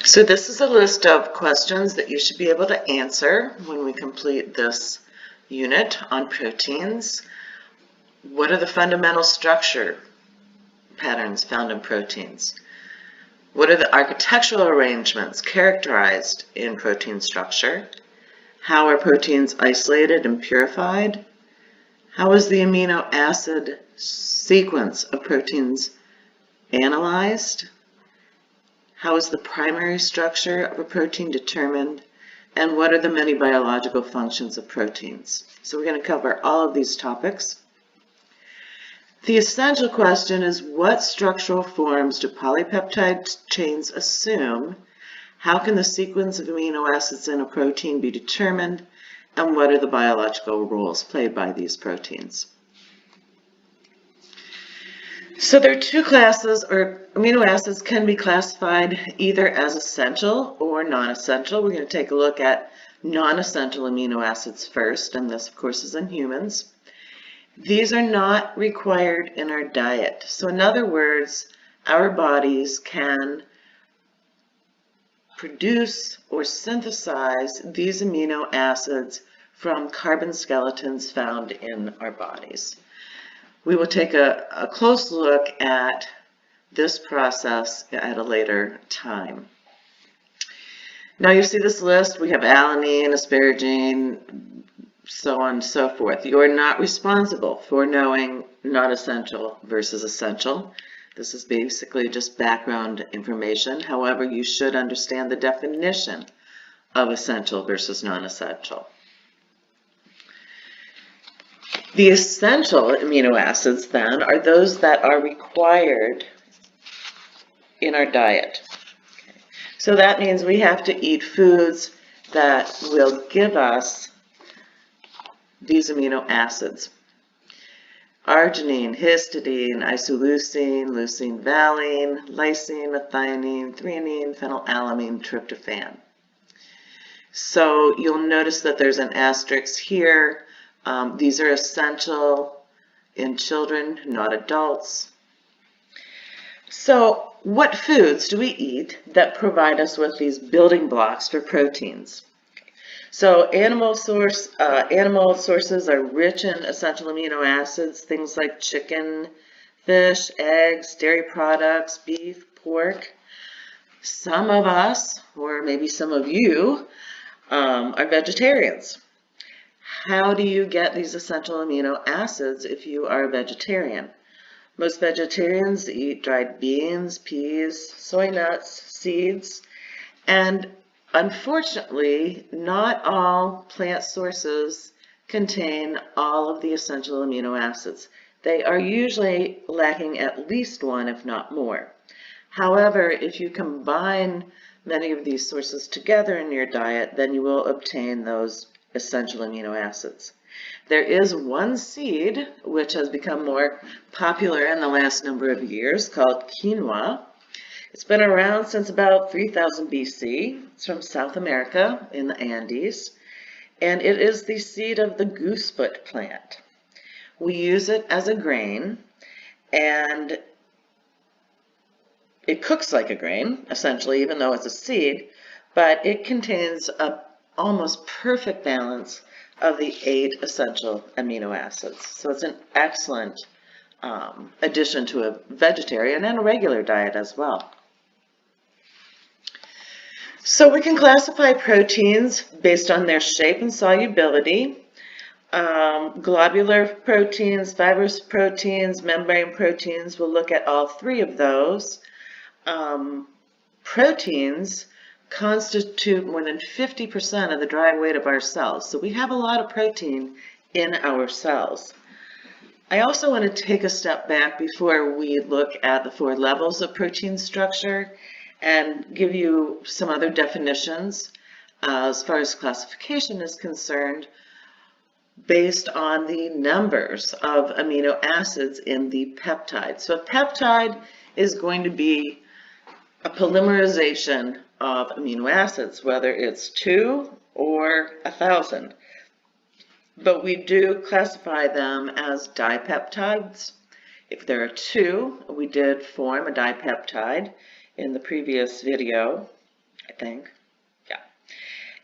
So this is a list of questions that you should be able to answer when we complete this unit on proteins. What are the fundamental structure patterns found in proteins? What are the architectural arrangements characterized in protein structure? How are proteins isolated and purified? How is the amino acid sequence of proteins analyzed? How is the primary structure of a protein determined? And what are the many biological functions of proteins? So we're going to cover all of these topics. The essential question is, what structural forms do polypeptide chains assume? How can the sequence of amino acids in a protein be determined? And what are the biological roles played by these proteins? So there are two classes, or amino acids can be classified either as essential or non-essential. We're going to take a look at non-essential amino acids first, and this, of course, is in humans. These are not required in our diet. So in other words, our bodies can produce or synthesize these amino acids from carbon skeletons found in our bodies. We will take a close look at this process at a later time. Now you see this list. We have alanine, asparagine, so on and so forth. You are not responsible for knowing non-essential versus essential. This is basically just background information. However, you should understand the definition of essential versus non-essential. The essential amino acids, then, are those that are required in our diet. So that means we have to eat foods that will give us these amino acids. Arginine, histidine, isoleucine, leucine, valine, lysine, methionine, threonine, phenylalanine, tryptophan. So you'll notice that there's an asterisk here. These are essential in children, not adults. So what foods do we eat that provide us with these building blocks for proteins? So animal sources are rich in essential amino acids, things like chicken, fish, eggs, dairy products, beef, pork. Some of us, or maybe some of you, are vegetarians. How do you get these essential amino acids if you are a vegetarian? Most vegetarians eat dried beans, peas, soy nuts, seeds, and unfortunately, not all plant sources contain all of the essential amino acids. They are usually lacking at least one, if not more. However, if you combine many of these sources together in your diet, then you will obtain those essential amino acids. There is one seed which has become more popular in the last number of years called quinoa. It's been around since about 3000 BC. It's from South America in the Andes, and it is the seed of the goosefoot plant. We use it as a grain, and it cooks like a grain, essentially, even though it's a seed, but it contains a almost perfect balance of the 8 essential amino acids. So it's an excellent addition to a vegetarian and a regular diet as well. So we can classify proteins based on their shape and solubility. Globular proteins, fibrous proteins, membrane proteins, we'll look at all 3 of those. Proteins constitute more than 50% of the dry weight of our cells. So we have a lot of protein in our cells. I also want to take a step back before we look at the 4 levels of protein structure and give you some other definitions as far as classification is concerned based on the numbers of amino acids in the peptide. So a peptide is going to be a polymerization of amino acids, whether it's 2 or 1,000. But we do classify them as dipeptides. If there are 2, we did form a dipeptide in the previous video. I think. Yeah.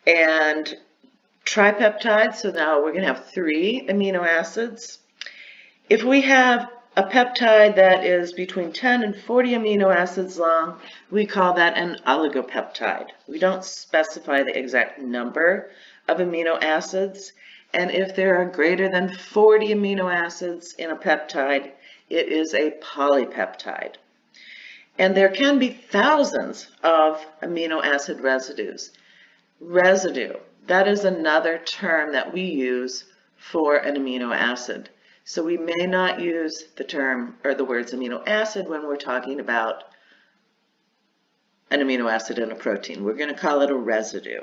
And tripeptides, so now we're going to have 3 amino acids. If we have a peptide that is between 10 and 40 amino acids long, we call that an oligopeptide. We don't specify the exact number of amino acids, and if there are greater than 40 amino acids in a peptide, it is a polypeptide. And there can be thousands of amino acid residues. Residue, that is another term that we use for an amino acid. So we may not use the term or the words amino acid when we're talking about an amino acid in a protein. We're going to call it a residue.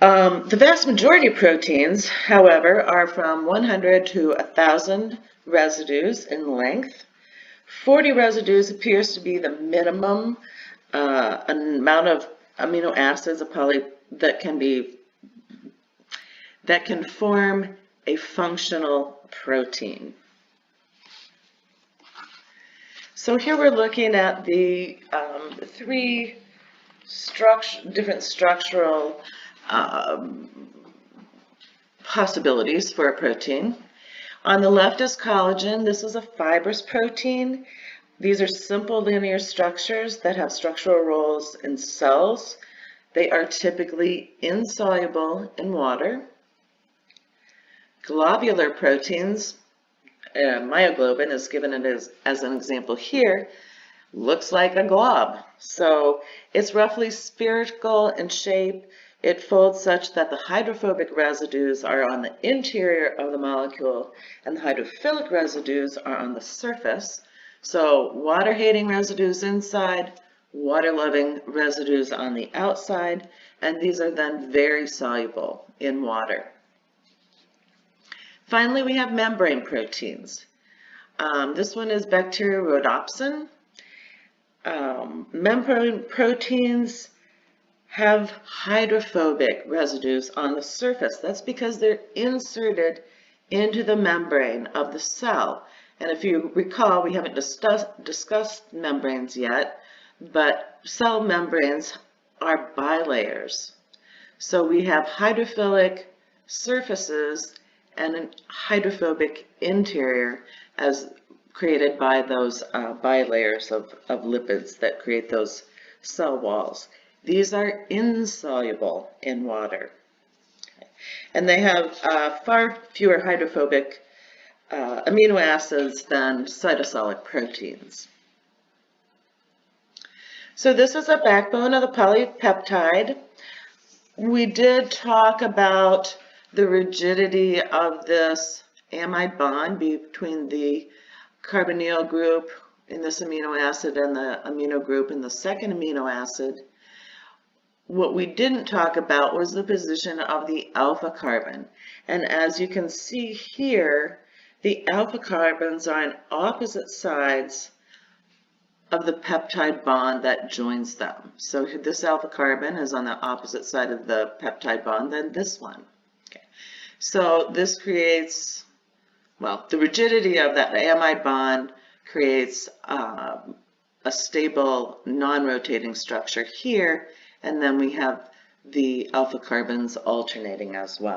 The vast majority of proteins, however, are from 100 to 1,000 residues in length. 40 residues appears to be the minimum amount of amino acids that can form a functional protein. So here we're looking at the 3 different structural possibilities for a protein. On the left is collagen. This is a fibrous protein. These are simple linear structures that have structural roles in cells. They are typically insoluble in water. Globular proteins, myoglobin is given as an example here, looks like a glob. So it's roughly spherical in shape. It folds such that the hydrophobic residues are on the interior of the molecule and the hydrophilic residues are on the surface. So water-hating residues inside, water-loving residues on the outside, and these are then very soluble in water. Finally, we have membrane proteins. This one is Bacteriorhodopsin. Membrane proteins have hydrophobic residues on the surface. That's because they're inserted into the membrane of the cell. And if you recall, we haven't discussed membranes yet, but cell membranes are bilayers. So we have hydrophilic surfaces and a hydrophobic interior as created by those bilayers of lipids that create those cell walls. These are insoluble in water. And they have far fewer hydrophobic amino acids than cytosolic proteins. So this is a backbone of the polypeptide. We did talk about the rigidity of this amide bond between the carbonyl group in this amino acid and the amino group in the second amino acid. What we didn't talk about was the position of the alpha carbon. And as you can see here, the alpha carbons are on opposite sides of the peptide bond that joins them. So this alpha carbon is on the opposite side of the peptide bond than this one. Okay. So this creates, well, the rigidity of that amide bond creates a stable non-rotating structure here, and then we have the alpha carbons alternating as well.